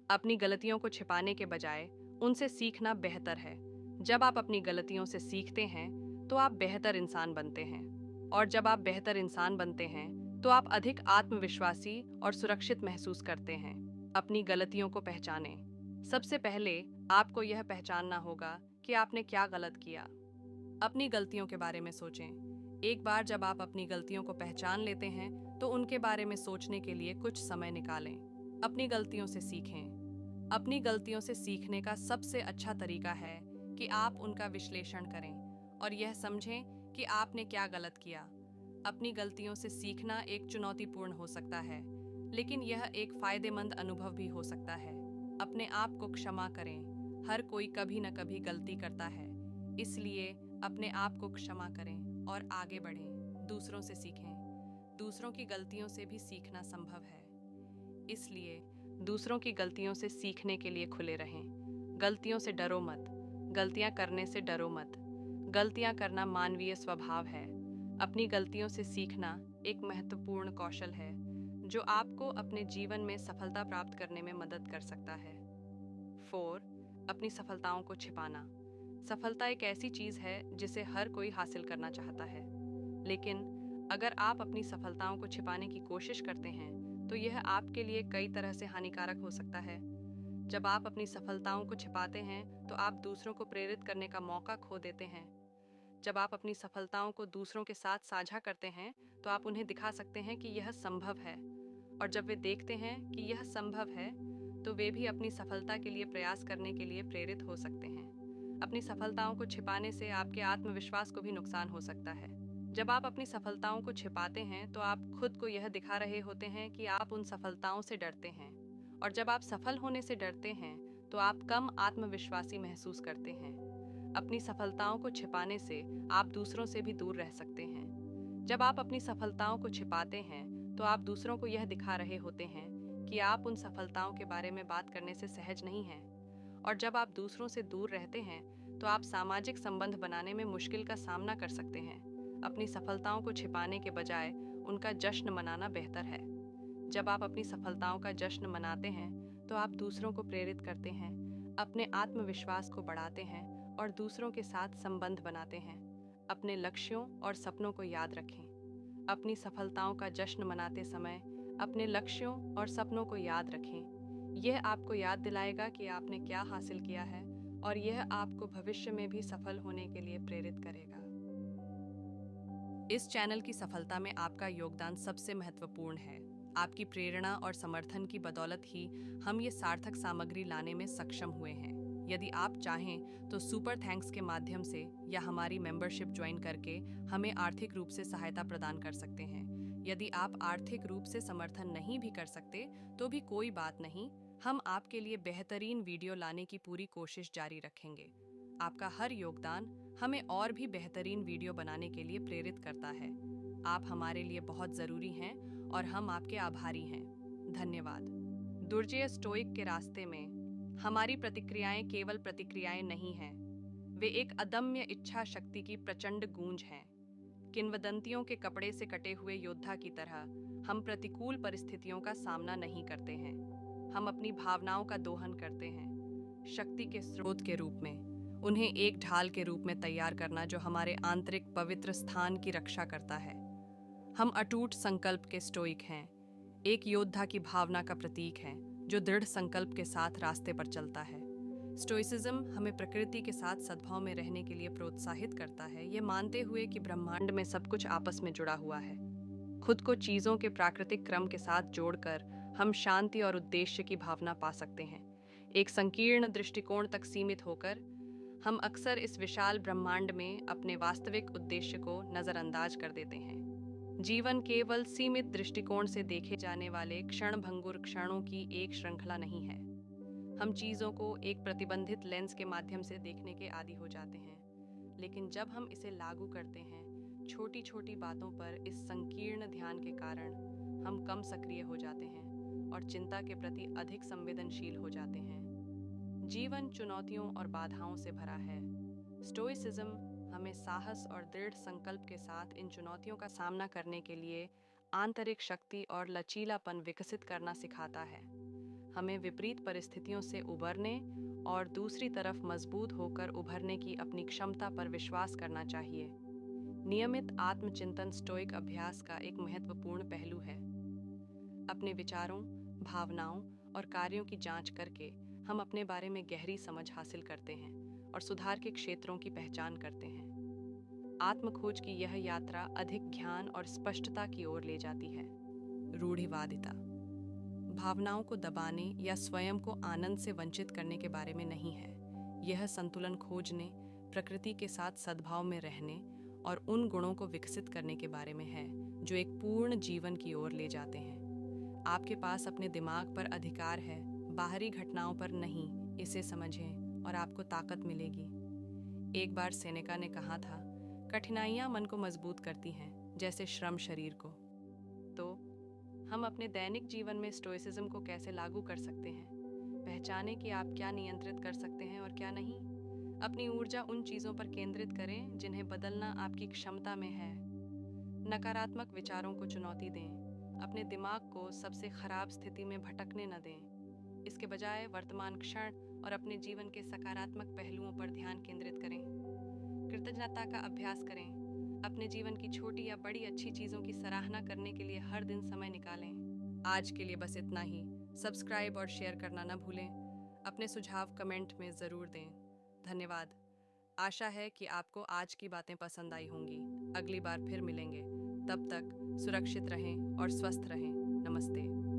अपनी गलतियों को छिपाने के बजाय उनसे सीखना बेहतर है। जब आप अपनी गलतियों से सीखते हैं, तो आप बेहतर इंसान बनते हैं। और जब आप बेहतर इंसान बनते हैं, तो आप अधिक आत्मविश्वासी और सुरक्षित महसूस करते हैं। अपनी गलतियों को पहचानें। सबसे पहले आपको यह पहचानना होगा कि आपने क्या गलत किया। अपनी गलतियों के बारे में सोचें। एक बार जब आप अपनी गलतियों को पहचान लेते हैं, तो उनके बारे में सोचने के लिए कुछ समय निकालें। अपनी गलतियों से सीखें। अपनी गलतियों से सीखने का सबसे अच्छा तरीका है कि आप उनका विश्लेषण करें और यह समझें कि आपने क्या गलत किया। अपनी गलतियों से सीखना एक चुनौतीपूर्ण हो सकता है, लेकिन यह एक फायदेमंद अनुभव भी हो सकता है। अपने आप को क्षमा करें। हर कोई कभी न कभी गलती करता है, इसलिए अपने आप को क्षमा करें और आगे बढ़ें। दूसरों से सीखें। दूसरों की गलतियों से भी सीखना संभव है, इसलिए दूसरों की गलतियों से सीखने के लिए खुले रहें। गलतियों से डरो मत। गलतियां करने से डरो मत। गलतियां करना मानवीय स्वभाव है। अपनी गलतियों से सीखना एक महत्वपूर्ण कौशल है जो आपको अपने जीवन में सफलता प्राप्त करने में मदद कर सकता है। 4. अपनी सफलताओं को छिपाना। सफलता एक ऐसी चीज है जिसे हर कोई हासिल करना चाहता है, लेकिन अगर आप अपनी सफलताओं को छिपाने की कोशिश करते हैं, तो यह आपके लिए कई तरह से हानिकारक हो सकता है। जब आप अपनी सफलताओं को छिपाते हैं, तो आप दूसरों को प्रेरित करने का मौका खो देते हैं। जब आप अपनी सफलताओं को दूसरों के साथ साझा करते हैं, तो आप उन्हें दिखा सकते हैं कि यह संभव है। और जब वे देखते हैं कि यह संभव है, तो वे भी अपनी सफलता के लिए प्रयास करने के लिए प्रेरित हो सकते हैं। अपनी सफलताओं को छिपाने से आपके आत्मविश्वास को भी नुकसान हो सकता है। जब आप अपनी सफलताओं को छिपाते हैं, तो आप खुद को यह दिखा रहे होते हैं कि आप उन सफलताओं से डरते हैं। और जब आप सफल होने से डरते हैं, तो आप कम आत्मविश्वासी महसूस करते हैं। अपनी सफलताओं को छिपाने से आप दूसरों से भी दूर रह सकते हैं। जब आप अपनी सफलताओं को छिपाते हैं, तो आप दूसरों को यह दिखा रहे होते हैं कि आप उन सफलताओं के बारे में बात करने से सहज नहीं हैं। और जब आप दूसरों से दूर रहते हैं, तो आप सामाजिक संबंध बनाने में मुश्किल का सामना कर सकते हैं। अपनी सफलताओं को छिपाने के बजाय उनका जश्न मनाना बेहतर है। जब आप अपनी सफलताओं का जश्न मनाते हैं, तो आप दूसरों को प्रेरित करते हैं, अपने आत्मविश्वास को बढ़ाते हैं और दूसरों के साथ संबंध बनाते हैं। अपने लक्ष्यों और सपनों को याद रखें। अपनी सफलताओं का जश्न मनाते समय अपने लक्ष्यों और सपनों को याद रखें। यह आपको याद दिलाएगा कि आपने क्या हासिल किया है और यह आपको भविष्य में भी सफल होने के लिए प्रेरित करेगा। इस चैनल की सफलता में आपका योगदान सबसे महत्वपूर्ण है। आपकी प्रेरणा और समर्थन की बदौलत ही हम ये सार्थक सामग्री लाने में सक्षम हुए हैं। यदि आप चाहें तो सुपर थैंक्स के माध्यम से या हमारी मेंबरशिप ज्वाइन करके हमें आर्थिक रूप से सहायता प्रदान कर सकते हैं। यदि आप आर्थिक रूप से समर्थन नहीं भी कर सकते, तो भी कोई बात नहीं, हम आपके लिए बेहतरीन वीडियो लाने की पूरी कोशिश जारी रखेंगे। आपका हर योगदान हमें और भी बेहतरीन वीडियो बनाने के लिए प्रेरित करता है। आप हमारे लिए बहुत ज़रूरी हैं और हम आपके आभारी हैं। धन्यवाद। दुर्जय स्टोइक के रास्ते में हमारी प्रतिक्रियाएं केवल प्रतिक्रियाएं नहीं हैं, वे एक अदम्य इच्छा शक्ति की प्रचंड गूंज हैं। किंवदंतियों के कपड़े से कटे हुए योद्धा की तरह हम प्रतिकूल परिस्थितियों का सामना नहीं करते हैं, हम अपनी भावनाओं का दोहन करते हैं, शक्ति के स्रोत के रूप में, उन्हें एक ढाल के रूप में तैयार करना जो हमारे आंतरिक पवित्र स्थान की रक्षा करता है। हम अटूट संकल्प के स्टोइक हैं, एक योद्धा की भावना का प्रतीक है जो दृढ़ संकल्प के साथ रास्ते पर चलता है। स्टोइसिज्म हमें प्रकृति के साथ सद्भाव में रहने के लिए प्रोत्साहित करता है, ये मानते हुए कि ब्रह्मांड में सब कुछ आपस में जुड़ा हुआ है। खुद को चीज़ों के प्राकृतिक क्रम के साथ जोड़कर हम शांति और उद्देश्य की भावना पा सकते हैं। एक संकीर्ण दृष्टिकोण तक सीमित होकर हम अक्सर इस विशाल ब्रह्मांड में अपने वास्तविक उद्देश्य को नज़रअंदाज कर देते हैं। जीवन केवल सीमित दृष्टिकोण से देखे जाने वाले क्षणभंगुर क्षणों की एक श्रृंखला नहीं है। हम चीज़ों को एक प्रतिबंधित लेंस के माध्यम से देखने के आदी हो जाते हैं, लेकिन जब हम इसे लागू करते हैं, छोटी छोटी बातों पर इस संकीर्ण ध्यान के कारण हम कम सक्रिय हो जाते हैं और चिंता के प्रति अधिक संवेदनशील हो जाते हैं। जीवन चुनौतियों और बाधाओं से भरा है। स्टोइसिज्म हमें साहस और दृढ़ संकल्प के साथ इन चुनौतियों का सामना करने के लिए आंतरिक शक्ति और लचीलापन विकसित करना सिखाता है। हमें विपरीत परिस्थितियों से उबरने और दूसरी तरफ मजबूत होकर उभरने की अपनी क्षमता पर विश्वास करना चाहिए। नियमित आत्मचिंतन स्टोइक अभ्यास का एक महत्वपूर्ण पहलू है। अपने विचारों, भावनाओं और कार्यों की जांच करके हम अपने बारे में गहरी समझ हासिल करते हैं और सुधार के क्षेत्रों की पहचान करते हैं। आत्मखोज की यह यात्रा अधिक ज्ञान और स्पष्टता की ओर ले जाती है। रूढ़िवादिता भावनाओं को दबाने या स्वयं को आनंद से वंचित करने के बारे में नहीं है। यह संतुलन खोजने, प्रकृति के साथ सद्भाव में रहने और उन गुणों को विकसित करने के बारे में है जो एक पूर्ण जीवन की ओर ले जाते हैं। आपके पास अपने दिमाग पर अधिकार है, बाहरी घटनाओं पर नहीं। इसे समझें और आपको ताकत मिलेगी। एक बार सेनेका ने कहा था, कठिनाइयां मन को मजबूत करती हैं, जैसे श्रम शरीर को। तो हम अपने दैनिक जीवन में स्टोइसिज्म को कैसे लागू कर सकते हैं? पहचानें कि आप क्या नियंत्रित कर सकते हैं और क्या नहीं। अपनी ऊर्जा उन चीज़ों पर केंद्रित करें जिन्हें बदलना आपकी क्षमता में है। नकारात्मक विचारों को चुनौती दें। अपने दिमाग को सबसे खराब स्थिति में भटकने न दें। इसके बजाय वर्तमान क्षण और अपने जीवन के सकारात्मक पहलुओं पर ध्यान केंद्रित करें। कृतज्ञता का अभ्यास करें। अपने जीवन की छोटी या बड़ी अच्छी चीज़ों की सराहना करने के लिए हर दिन समय निकालें। आज के लिए बस इतना ही। सब्सक्राइब और शेयर करना न भूलें। अपने सुझाव कमेंट में ज़रूर दें। धन्यवाद। आशा है कि आपको आज की बातें पसंद आई होंगी। अगली बार फिर मिलेंगे। तब तक सुरक्षित रहें और स्वस्थ रहें। नमस्ते।